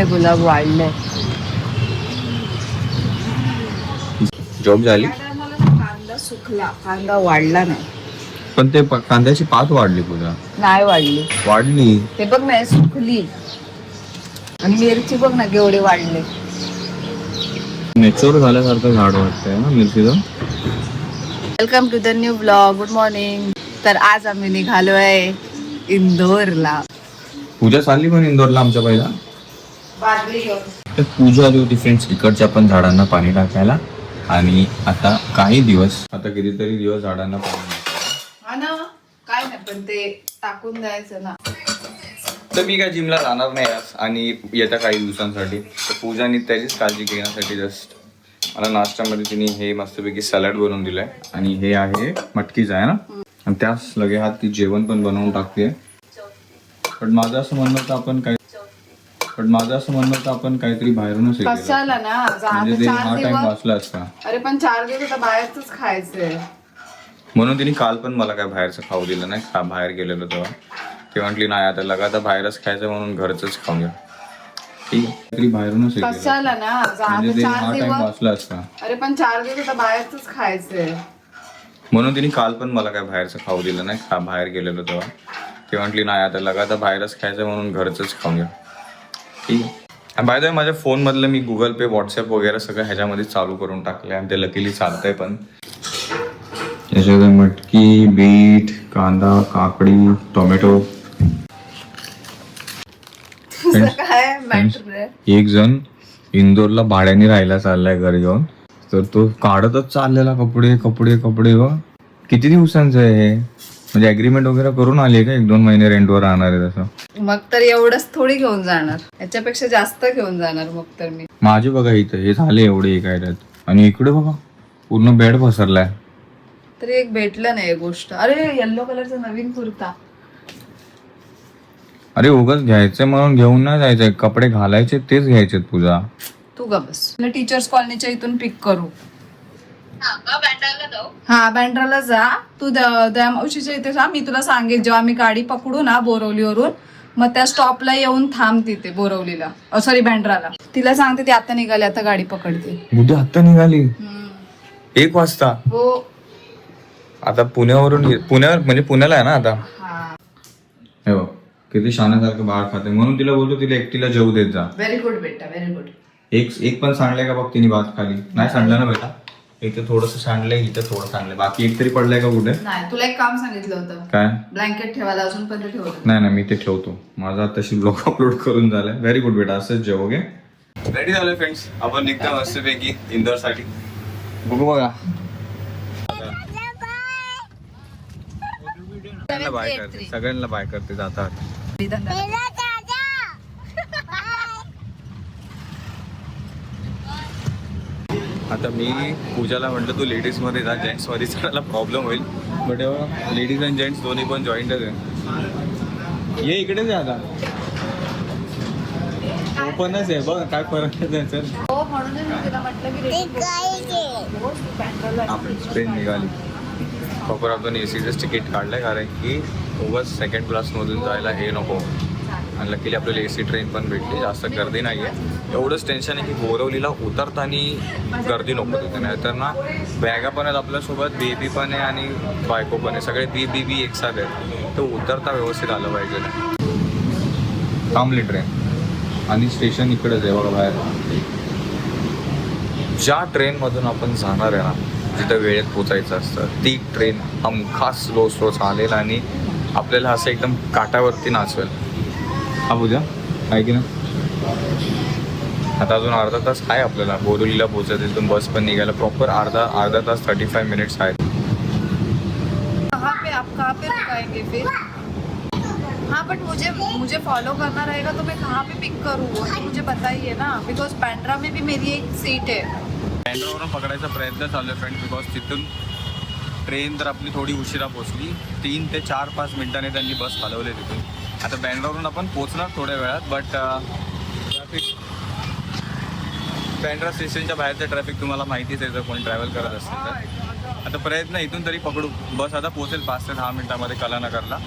गुलाब वाढले. जॉब झाली कांदा सुकला, कांदा वाढला नाही. पण ते कांद्याची पात वाढली पूजा. नाही वाढली. वाढली ते बघ नाही सुकली. आणि मिरची बघ ना केवढे वाढले. मॅच्युअर झाल्यासारखं झाड वाटतंय ना मिरचीचं. Welcome to the new blog. Good morning. तर आज आम्ही निघालोय इंदोरला. पूजा चालली पण इंदोरला आमच्या पहिला. तर पूजा आली होती फ्रेंड्स इकडच्या पण झाडांना पाणी टाकायला. आणि आता काही दिवस, आता कितीतरी दिवस झाडांना पाणी हा ना, काय नाही पण ते टाकून द्यायचं ना. तर मी काय जिमला जाणार नाही आज आणि येत्या काही दिवसांसाठी. तर पूजाने त्याचीच काळजी घेण्यासाठी जस्ट मला नाश्त्यामध्ये तिने हे मस्तपैकी सॅलड बनवून दिलंय. आणि हे आहे मटकीचं आहे ना. आणि त्याच लगे हात ती जेवण पण बनवून टाकते. पण माझं असं म्हणणं होतं आपण काहीतरी बाहेरूनच हे केलं. कशाला ना म्हणजे ते हा टाइम वाचला असता. अरे पण 4 दिवस आता बाहेरच खायचंय. म्हणून तिने काल पण मला काय बाहेरचं खाऊ दिलं नाही. बाहेर गेलेलो तेव्हा ते म्हटली नाही आता लगातार बाहेरच खायचं म्हणून घरच खाऊन घ्या. ठीक आहे, तरी बाहेरूनच कशाला ना म्हणजे ते हा टाइम वाचला असता. अरे पण 4 दिवस आता बाहेरच खायचंय. म्हणून तिने काल पण मला काय बाहेरचं खाऊ दिलं नाही. बाहेर गेलेलो तेव्हा ते म्हटली नाही आता लगातार बाहेरच खायचं म्हणून घरच खाऊन घ्या. ठीक आहे. बाय द वे माझ्या फोनमधलं मी गुगल पे, व्हॉट्सअप वगैरे सगळं ह्याच्यामध्ये चालू करून टाकलंय आणि ते लकीली चालतंय पण. याच्यामध्ये मटकी, बीट, कांदा, काकडी, टोमॅटो. काय मॅटर आहे. एक जण इंदोरला भाड्याने राहायला चाललाय घर घेऊन. तर तो काढतच चाललेला कपडे कपडे कपडे. व किती दिवसांचं आहे हे? म्हणजे अग्रीमेंट वगैरे करून आले का 1-2 महिने रेंटवर राहणार आहे तसं? मग तर एवढंच थोडी घेऊन जाणार, याच्यापेक्षा जास्त घेऊन जाणार मग तर मी. माझे बघा इथं हे झाले एवढे काय त्यात. आणि इकडे बघा पूर्ण बेड पसरलाय. तरी एक भेटलं नाही गोष्ट. अरे येल्लो कलरचा नवीन कुर्ता. अरे उगाच घ्यायचंय म्हणून घेऊन नाही जायचंय. कपडे घालायचे तेच घ्यायचे पूजा. तू ग बस. टीचर्स कॉलनीच्या इथून पिक करू. हा बँड्राला जा. तू दया मावशीच्या इथे जा. मी तुला सांगेल जेव्हा आम्ही गाडी पकडू ना बोरवलीवरून, मग त्या स्टॉपला येऊन थांब तिथे बोरवलीला. सॉरी बँड्राला. तिला सांगते ती आता निघाली, आता गाडी पकडते. उद्या आत्ता निघाली 1 वाजता. हो आता पुण्यावर म्हणजे पुण्याला आहे ना आता. हे बघ किती शाण्यासारखं बाळ खाते. म्हणून तिला बोलतो तिला एकटीला जेवू देत जा. व्हेरी गुड बेटा, व्हेरी गुड. एक पण सांडलंय का बघ तिने भात खाली. नाही सांडलं ना बेटा. इथं थोडंसं सांडलंय, इथं थोडं सांडलंय. बाकी एक तरी पडलंय का कुठे? नाही, तुला एक काम सांगितलं होतं. काय? ब्लँकेट ठेवायला. अजून पण ते ठेवलं नाही मी ते ठेवतो. माझा तशी ब्लॉग अपलोड करून झालाय. व्हेरी गुड बेटा, असंच जेव. ओके रेडी झालोय फ्रेंड्स. आपण निघतो मस्तपैकी इंदोर साठी. बघू बघा सगळ्यांना बाय करते जातात. आता मी पूजाला म्हटलं तू लेडीज मध्ये जा, जेंट्स मध्ये जायला प्रॉब्लेम होईल. बट लेडीज अँड जेंट्स दोन्ही पण जॉईंटच आहे. ये इकडेच आहे आता. ओपनच आहे बघ, काय फरक आहे सर. हो म्हणून मी तिला म्हटलं की आपण ट्रेन निघाली प्रॉपर. आपण एसीचंच तिकीट काढलंय कारण की उगाच सेकंड क्लासमधून जायला हे नको. आणि लकीली आपल्याला एसी ट्रेन पण भेटली. जास्त गर्दी नाही आहे. एवढंच टेन्शन आहे की बोरवलीला उतरताना गर्दी नको तिथे. नाहीतर ना बॅगा पण आहेत आपल्यासोबत, बेबी पण आहे आणि बायको पण आहे. सगळे बी एकसाथ आहेत. तर उतरता व्यवस्थित आलं पाहिजे. थांबली ट्रेन आणि स्टेशन इकडेच आहे बघा बाहेर. ज्या ट्रेनमधून आपण जाणार आहे ना, जिथं वेळेत पोचायचं असतं, ती ट्रेन हमखास स्लो चालेल आणि आपल्याला असं एकदम काटावरती नाचवेल. हा पूजा आहे की ना. आता अजून अर्धा तास आहे आपल्याला बोरिवलीला पोचायचं. इथून बस पण निघायला प्रॉपर अर्धा तास 35 मिनिट्स आहेत. कहाँ पे आप कहाँ पे रुकाएंगे फिर? हाँ बट मुझे फॉलो करना रहेगा तो मैं कहाँ पे पिक करूँ वो तो मुझे बताइए ना. बिकॉज बँड्रा में भी मेरी एक सीट है. बँड्रावरून पकडायचा प्रयत्न चालू आहे फ्रेंड. बिकॉज तिथून ट्रेन तर आपली थोडी उशिरा पोचली. 3 ते 4-5 मिनिटांनी त्यांनी बस हलवली तिथून. आता बँड्रावरून आपण पोचणार थोड्या वेळात. बट ट्रॅफिक बँड्रा स्टेशनच्या बाहेरचं ट्रॅफिक तुम्हाला माहितीच आहे जर कोणी ट्रॅव्हल करत असेल तर. आता प्रयत्न इथून तरी पकडू. बस आता पोहोचेल 5 ते 10 मिनिटामध्ये कलानगरला.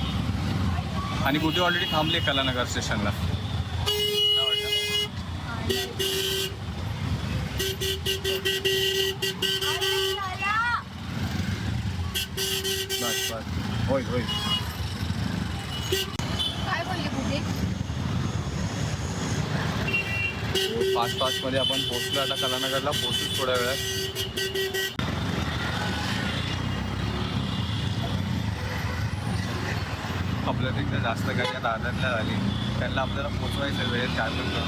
आणि कुठे ऑलरेडी थांबली कलानगर स्टेशनला. काय वाटतं? बस बस होय होय. काय बोलली कुठे? 5:05 मध्ये आपण पोहोचलो. आता कलानगरला पोहोचू थोड्या वेळात. आपल्यापेक्षा जास्त गाड्या दादरला झाली, त्यांना आपल्याला पोचवायचं वेळेत. काय म्हणतो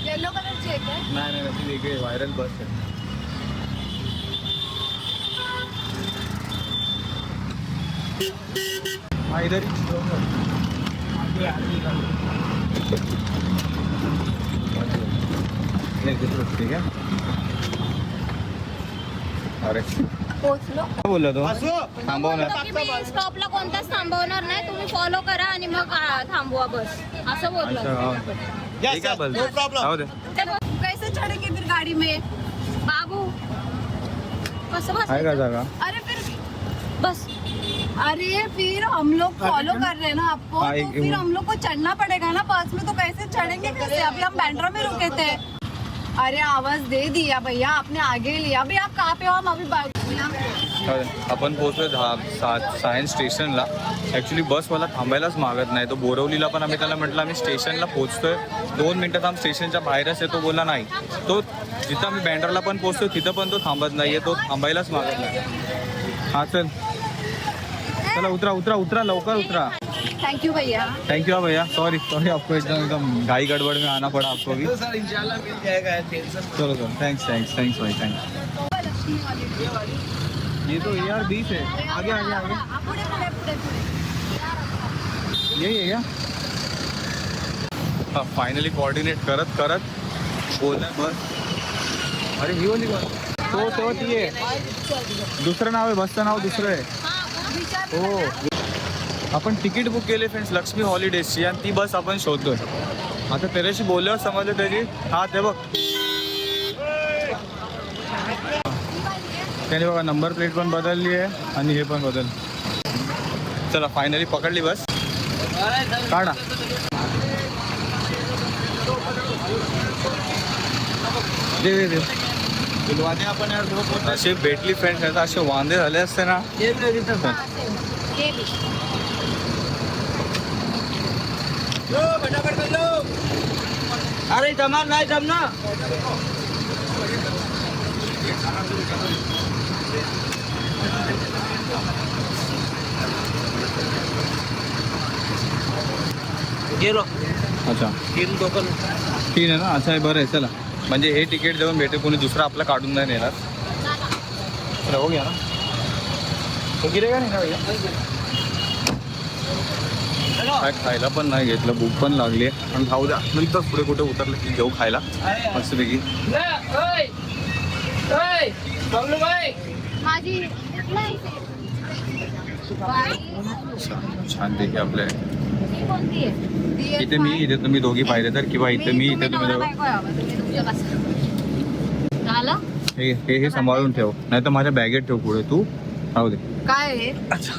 येलो कलरची आहे काय? नाही नाही, ती वेगळी व्हायरल बस आहे. हा इधर ठीक आहे. अरे पोचलो. काय बोलला तो? थांबवणार. मी स्टॉपला कोणताच थांबवणार नाही, तुम्ही फॉलो करा आणि मग थांबवा बस, असं बोललो. ठीक आहे बस, जाऊ दे. कैसे चढ़ेंगे फिर गाड़ी में? बाबू कसं बस? आहे का जागा? अरे फिर बस अरे फिर हम लोग फॉलो कर रहे हैं ना आपको, हाँ, तो एक- फिर हम लोग को चढ़ना पड़ेगा ना बस में, तो कैसे चढ़ेंगे कैसे? अभी हम बैंड्रा में रुके थे. अरे आवाज दे दिया भैया, आपने आगे लिया. भैया आप कहाँ पे हो? हम अभी जाऊ दे. आपण पोहोचलो सायन्स स्टेशनला. ॲक्च्युली बसवाला थांबायलाच मागत नाही. तो बोरवलीला पण आम्ही त्याला म्हटलं आम्ही स्टेशनला पोहोचतोय, 2 मिनिटात आम्ही स्टेशनच्या बाहेरच आहे. तो बोलला नाही. तो जिथं आम्ही बँड्राला पण पोहोचतो तिथं पण तो थांबत नाही आहे. तो थांबायलाच मागत नाही. हां चल चला उतरा उतरा उतरा, लवकर उतरा. थैंक यू भैया. थैंक यू भैया. सॉरी सॉरी, आपको एकदम घाई गड़बड़ में आना पड़ा आपको भी. सर इंशाल्लाह मिल जाएगा. चलो चलो, थैंक्स थैंक्स थैंक्स भाई, थैंक्स. ये तो AR20 है. आगे आगे आगे पुढे पुढे पुढे पुढे. यही है क्या? हां फायनली कोऑर्डिनेट करत करत बोलला बस. अरे ही वाली बस तो ती आहे. दुसरं नाव आहे, बसचं नाव दुसरं आहे. हो, आपण तिकीट बुक केले फ्रेंड्स लक्ष्मी हॉलिडेजची, आणि ती बस आपण शोधतोय. आता त्याच्याशी बोलल्यावर समजलं त्याची. हा ते बघ, त्याने बघा नंबर प्लेट पण बदलली आहे आणि हे पण बदल. चला फायनली पकडली बस. काढा. दे दे आपण यार असे भेटली फ्रेंड्स, आता असे वांदे झाले असते ना. ये भी फटाफट कर लो. अरे जमा नाही जमना. गेलो. अच्छा 3 टोकन. 3 आहे ना. अच्छा आहे, बरं आहे. चला म्हणजे हे तिकीट देऊन भेटेल, कोणी दुसरा आपला काढून नाही नेणार. चला हो गया ना. तो गिरेगा नाही ना भैया. काय खायला पण नाही घेतलं, भूक पण लागली आहे. आणि खाऊ द्या, नंतर पुढे कुठे उतरलं की घेऊ खायला मस्तपैकी. माझी छान पैकी आपल्या ही कोणती आहे? इथे मी, इथे तुम्ही दोघी पाहिजे तर, किंवा इथे मी, इथे तुम्ही दोघं. झालं? हे सांभाळून ठेव, नाही तर माझ्या बॅगेत ठेव पुढे. तू राहू दे. काय आहे? अच्छा,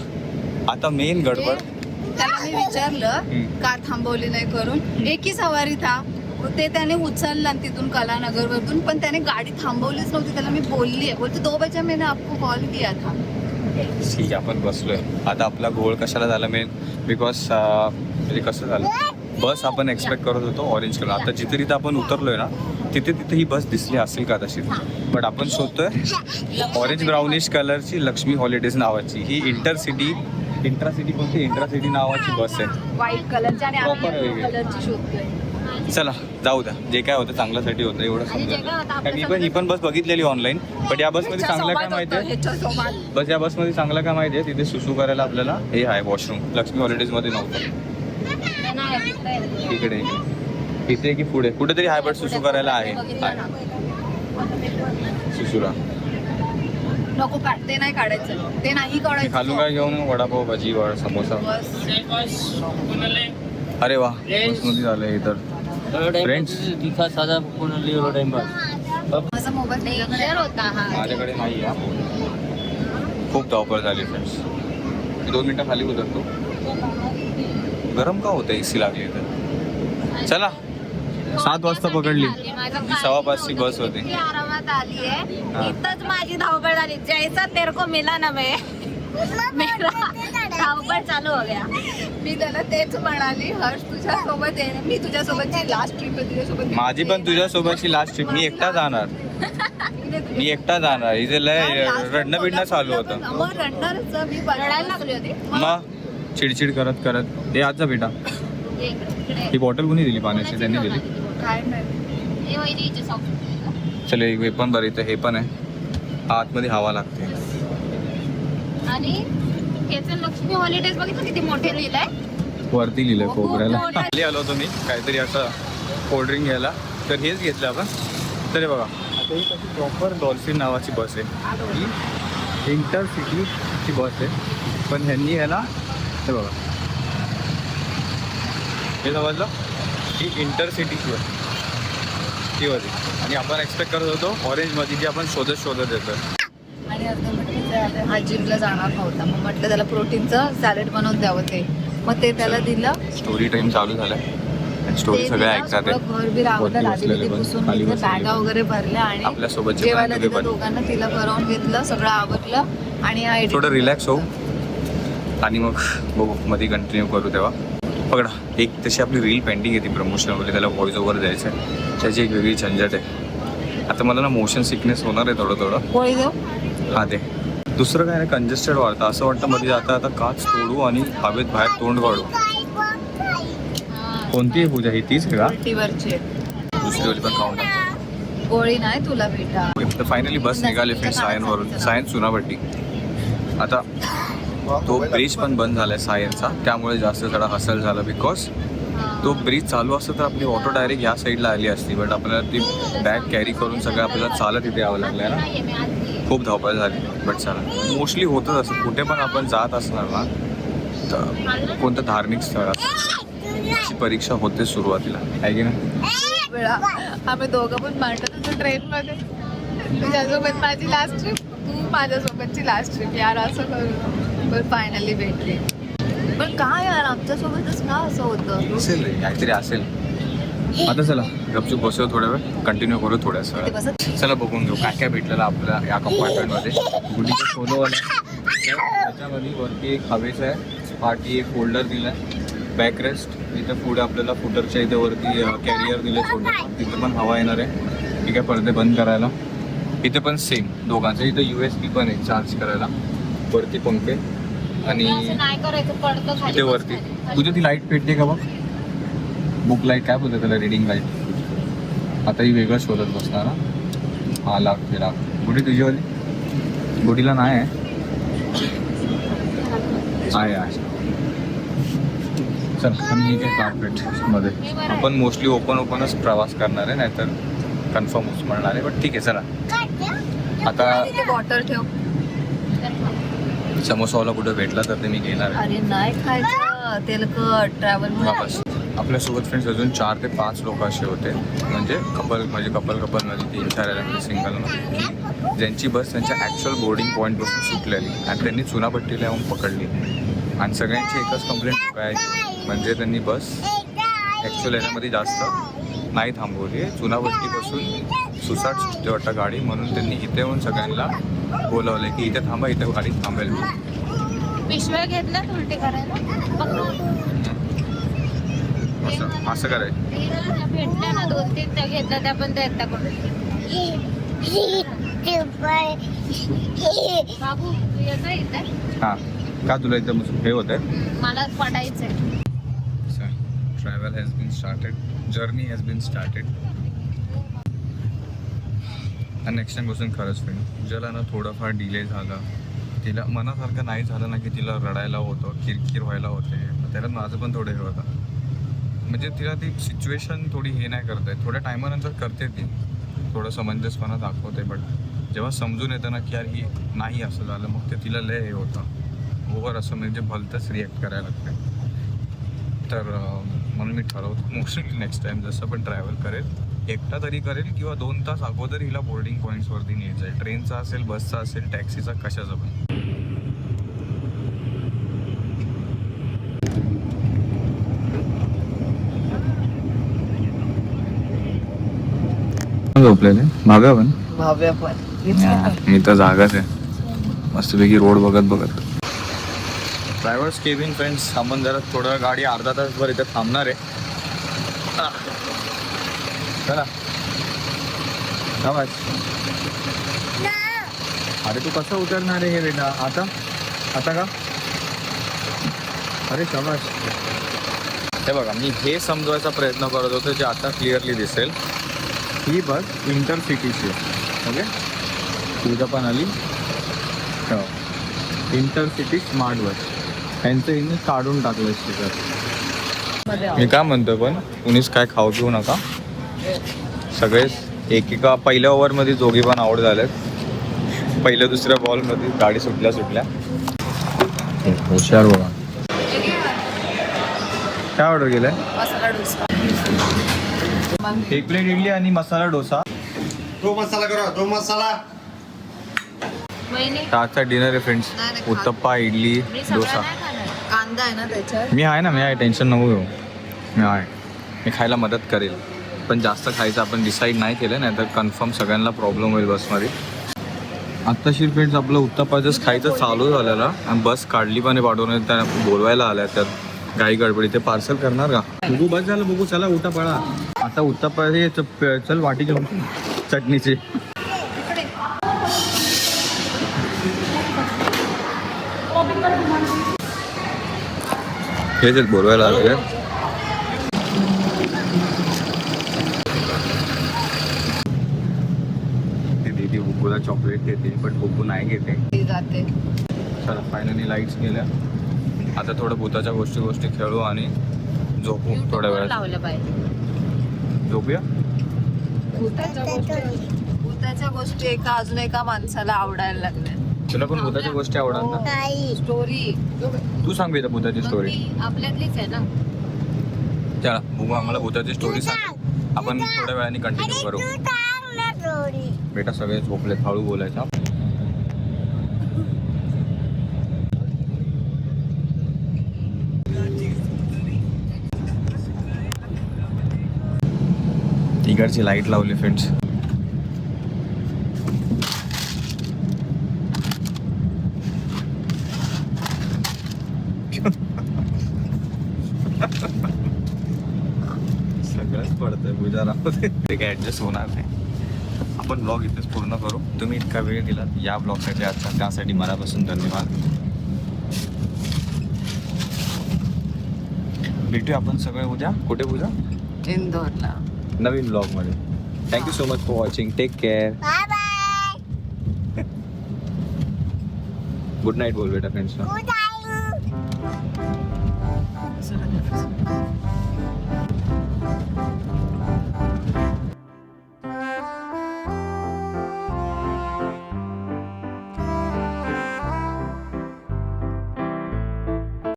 आता मेन गडबड. त्याला मी विचारलं का थांबवली नाही करून. एक ही सवारी था, ते त्याने उचलला तिथून कलानगर वरून, पण त्याने गाडी थांबवलीच नव्हती. त्याला मी बोलली आहे, बोलते 2 बजे मैंने आपको कॉल किया था. ठीक आहे, आपण बसलोय. आता आपला घोळ कशाला झाला मेन, बिकॉज म्हणजे कसं झालं, बस आपण एक्सपेक्ट करत होतो ऑरेंज कलर. आता जिथे तिथे आपण उतरलोय ना, तिथे तिथे ही बस दिसली असेल का तशी, बट आपण शोधतोय ऑरेंज ब्राउनिश कलरची लक्ष्मी हॉलिडेज नावाची. ही इंट्रासिटी कोणती इंट्रासिटी नावाची बस आहे, व्हाईट कलरची, आणि Proper आम्ही वेगळी. कलरची शोधतोय. चला जाऊ द्या, जे काय होतं चांगल्यासाठी होतं एवढं आणि जे काय होतं समजा. आपल्या ही पण बस बघितलेली ऑनलाईन, बट या बसमध्ये चांगलं काय माहिती आहे, ह्याच्यासोबत बस या बसमध्ये चांगलं काय माहिती आहे, तिथे सुसू करायला आपल्याला हे आहे वॉशरूम. लक्ष्मी हॉलिडेजमध्ये नव्हतं. इकडे इथे की पुढे कुठेतरी आहे, बट सुसू करायला आहे सुसूला. नको ते नाही काढायचं, ते नाही काढायचं. खालून काय घेऊन वडापाव, भजी, वडा, समोसा. बस. अरे वा, बसमध्ये झालं हे तर. फ्रेंड्स दिखा साधा पूर्ण लिओ टाइम पास. माझा मोबाईल डेंजर होता हा. माझ्याकडे नाही आहे. खूप धावपळ झाली फ्रेंड्स. 2 मिनटं खाली उतरतो. गरम का होतं एसी लागली तर. चला 7 वाजता पकडली. 5:15ची बस होती. किती आरामात आली आहे. हा. इथंच माझी धावपळ झाली. जैसा तेरे को मिला ना मेरा धावपळ चालू हो गया. मी त्याला तेच म्हणाली, हर्ष तुझ्यासोबत आहे. मी तुझ्यासोबतची लास्ट ट्रिप आहे तुझ्यासोबत. माझी पण तुझ्यासोबतची लास्ट ट्रिप. मी एकटा जाणार. इथे लय रडणं बिडणं चालू होतं. मग रडणारच मी रडायला लागली होती. मग चिडचिड करत करत. हे आजचा बेटा ये इकडे. ही बॉटल कोणी दिली पाण्याची? त्यांनी दिली. काय नाही. हे वहिनीचे सॉफ्ट. चल हे पण बरं. इथं हे पण आहे. आतमध्ये हवा लागते. आणि याचं लक्ष्मी हॉलिडेज बघितलं किती मोठे लिहिलंय. वरती लिहिलंय खूप कोपऱ्याला. मोठं. खाली आलो होतो मी काहीतरी असं कोल्ड्रिंक घ्यायला. तर हेच घेतलं आपण. तर हे बघा आता ही कशी प्रॉपर डॉल्फिन नावाची बस आहे. ही इंटरसिटीची बस आहे. पण ह्यांनी ह्याला हे बघा हे समजलं ही इंटरसिटीची बस ती होती. आणि आपण एक्सपेक्ट करत होतो ऑरेंजमध्ये जी आपण शोधत येतो. आणि आता म्हटलं हा जिमला जाणार नव्हता. मग म्हटलं त्याला प्रोटीनचं सॅलड बनवून द्यावं ते. मग ते त्याला दिलं. स्टोरी टाइम चालू झालाय. स्टोरी ते सगळ्या दिलं, ऐकतात सगळं घर बी आवडलं. वरती लादी बसलेले बिदी पण, पुसून खाली घेतलं, बसलेले बॅगा पण. वगैरे भरल्या आणि आपल्यासोबतचे जेवायला दोघे दिलं पण. दोघांना. तिला भरवून घेतलं, सगळं आवडलं. आणि हा थोडं रिलॅक्स होऊ आणि मग बघू मध्ये कंटिन्यू करू. तेव्हा पकडा एक तशी आपली रील पेंडिंग आहे ती प्रमोशनमध्ये. त्याला व्हॉइस ओव्हर द्यायचं आहे. त्याची एक वेगळी झंझट आहे. आता मला ना मोशन सिकनेस होणार आहे थोडं. पोळी देऊ. हा ते दुसरं काय नाही कंजेस्टेड वाटतं. असं वाटतं मध्ये आता काच तोडू आणि हवेत बाहेर तोंड काढू. कोणती आहे पूजा? ही तीच आहे का? उलटीवरची दुसरी वाली पण खाऊन टाकू. गोळी नाही तुला बेटा. तर फायनली बस निघाली फ्रेंड सायनवरून. सायन चुनाभट्टी. आता तो ब्रिज पण बंद झालाय सायनचा. त्यामुळे जास्त जरा हसल झालं. बिकॉज तो ब्रिज चालू असतं तर आपली ऑटो डायरेक्ट ह्या साईडला आली असती. बट आपल्याला ती बॅग कॅरी करून सगळं आपल्याला चालत इथे यावं लागलं ना. खूप धावपळ झाली. बट चला मोस्टली होतच असं. कुठे पण आपण जात असणार ना तर कोणतं धार्मिक स्थळ अशी परीक्षा होते सुरुवातीला आहे की नाही. वेळा आम्ही दोघं पण मांडत होतो ट्रेनमध्ये. तुझ्यासोबत माझी लास्ट ट्रिप, तू माझ्यासोबतची लास्ट ट्रिप. यार असं करू. पण फायनली भेटली. पण काय यार आमच्यासोबतच का असं होतं. असेल रे काहीतरी असेल. आता चला गपचूप बसू थोड्या वेळ. कंटिन्यू करू थोड्यासं. ते बसत. चला बघून घेऊ काय काय भेटलेलं आपल्याला या कंपार्टमेंटमध्ये. गुडीचं सोलोवाला त्याच्यामध्ये वरती एक हवेचं आहे. पाठी एक होल्डर दिला आहे. बॅकरेस्ट इथं पुढे आपल्याला फुटरच्या इथे वरती कॅरियर दिले सोडलं. तिथं पण हवा येणार आहे. ठीक आहे पडदे बंद करायला. इथे पण सेम दोघांचं. इथं USB पण आहे चार्ज करायला. वरती पंखे आणि असं नाही करायचं. पडतं खाली. इथे वरती तुझी ती लाईट पेटते का बघ. बुक लाईट काय बोलते त्याला. Reading light. आता ही वेगळं शोधत बसणार. हा लागते गुढी तुझीवाली. गुढीला नाही आहे. चल आणि ही काय कार्पेटमध्ये आपण मोस्टली ओपनच प्रवास करणार आहे. नाहीतर कन्फर्म उचमळणार आहे. बट ठीक आहे चला. आता बॉटल ठेव. समोसावाला कुठं भेटला तर ते मी घेणार आहे. अरे नाही खायचं तेलकट. ट्रॅव्हल वापस आपल्यासोबत फ्रेंड्स अजून 4 ते 5 लोक असे होते. म्हणजे कपलमध्ये 3-4 म्हणजे सिंगलमध्ये ज्यांची बस त्यांच्या ॲक्च्युअल बोर्डिंग पॉईंटपासून सुटलेली आणि त्यांनी चुनाभट्टीला येऊन पकडली. आणि सगळ्यांची एकच कंप्लेंट काय म्हणजे त्यांनी बस ॲक्च्युअल याच्यामध्ये जास्त नाही थांबवली. चुनाभट्टीपासून सुसाट सुटते वाटतं गाडी. म्हणून त्यांनी इथे येऊन सगळ्यांना बोलावलं की इथे थांबा, इथे गाडी थांबेल. पिशव्या घेतल्यात उलटी करायला. असं करायचं. भेटल्या ना 2-3 त्या घेतल्या. त्या पण त्या एकट्या करून. बाबू तू येतं इथे. हां का तुला एकदम हे होत आहे. मला पडायचंय. Travel has been started. Journey has been started. आणि नेक्स्ट टाइम बसून खरंच फ्रेंड ज्याला ना थोडंफार डिले झालं. तिला मनासारखं नाही झालं ना की तिला रडायला होतं, किरकिर व्हायला होते. त्याला माझं पण थोडं हे होतं. म्हणजे तिला ती सिच्युएशन थोडी हे नाही करत आहे. थोड्या टायमानंतर करते ती. थोडं समंजसपणा दाखवते. बट जेव्हा समजून येतं ना की यार ही नाही असं झालं मग ते तिला लय हे होतं. ओव्हर असं म्हणजे भलतंच रिॲक्ट करायला लागते. तर म्हणून मी ठरवतो मोस्टली नेक्स्ट टाईम जसं पण ट्रॅव्हल करेल एकटा तरी करेल किंवा 2 तास अगोदर हिला बोर्डिंग पॉईंट्सवरती न्यायचं आहे. ट्रेनचा असेल, बसचा असेल, टॅक्सीचा, कशाचा पण. झोपलेले भाव्या पण भाव्या पण मी तर जागाच आहे मस्तपैकी रोड बघत बघत. ड्रायव्हर्स केबिन फ्रेंड्स, आपण जरा थोडं गाडी अर्धा तासभर इथे थांबणार आहे. चला शाबाश. अरे तू कसं उतरणार आहे हे बेटा आता आता का? अरे शाबाश. हे बघा मी हे समजवायचा प्रयत्न करत होतो जे आता क्लिअरली दिसेल. ही बस इंटरसिटीची आहे. ओके तुझं पण आली हो इंटरसिटी स्मार्ट बस. त्यांचं हिने काढून टाकलं स्टिकर. मी काय म्हणतोय पण कुणीच काय खाऊ पिऊ नका. सगळेच एकेका पहिल्या ओव्हरमध्ये दोघी पण आउट झालेत. पहिल्या दुसऱ्या बॉलमध्ये गाडी सुटल्या. हुशार बघा. काय ऑर्डर केलंय? मसाला डोसा. एक प्लेट इडली आणि मसाला डोसा. दो मसाला करो, दो मसाला. आजचा डिनर आहे फ्रेंड्स. उत्तप्पा, इडली, डोसा. कांदा आहे ना त्याच्यात. मी आहे टेन्शन नको घेऊ. मी खायला मदत करेल पण जास्त खायचं आपण डिसाईड नाही केलं नाही तर कन्फर्म सगळ्यांना प्रॉब्लेम होईल बसमध्ये. आत्ताशी फ्रेंड्स आपलं उत्तप्पाचंच खायचं चालू झालेलं आणि बस काढली पण पाठवून त्या बोलवायला आल्या त्यात घाई गडबडी. ते पार्सल करणार का? बघू बस झालं बघू. चला उठा पळा आता. उत्तप्पा हे चल वाटी घेऊन चटणीची. हेच बोलवायला आले. दीदी बुकूला चॉकलेट देते पण बुकू नाही घेते. जाते. चला फायनली लाईट्स गेल्या. आता थोडं भूताच्या गोष्टी खेळू आणि झोपू थोड्या वेळात. लावलं पाहिजे. झोपूया. भूताच्या गोष्टी अजून एका माणसाला आवडायला लागल्या. तुला पण भूताच्या गोष्टी आवडतात ना? स्टोरी तू सांग बेटा भूताची स्टोरी. आपल्यातलीच आहे ना. चला बघू आम्हाला भूताची स्टोरी सांग. आपण थोड्या वेळाने कंटिन्यू करू. बेटा सगळे झोपले. हळू बोलायचा. इकडची लाईट लावली फ्रेंड्स. सगळंच पडतंय पूजा राहते. ते काय ऍडजस्ट होणार नाही. आपण ब्लॉग इथेच पूर्ण करू. तुम्ही इतका वेळ दिलात या ब्लॉगसाठी आजचा त्यासाठी मनापासून धन्यवाद. भेटूया आपण सगळे उद्या. कुठे पूजा? इंदोरला नवीन ब्लॉगमध्ये. Thank you so much for watching. Take care. Good night बोल बेटा फ्रेंड्सना.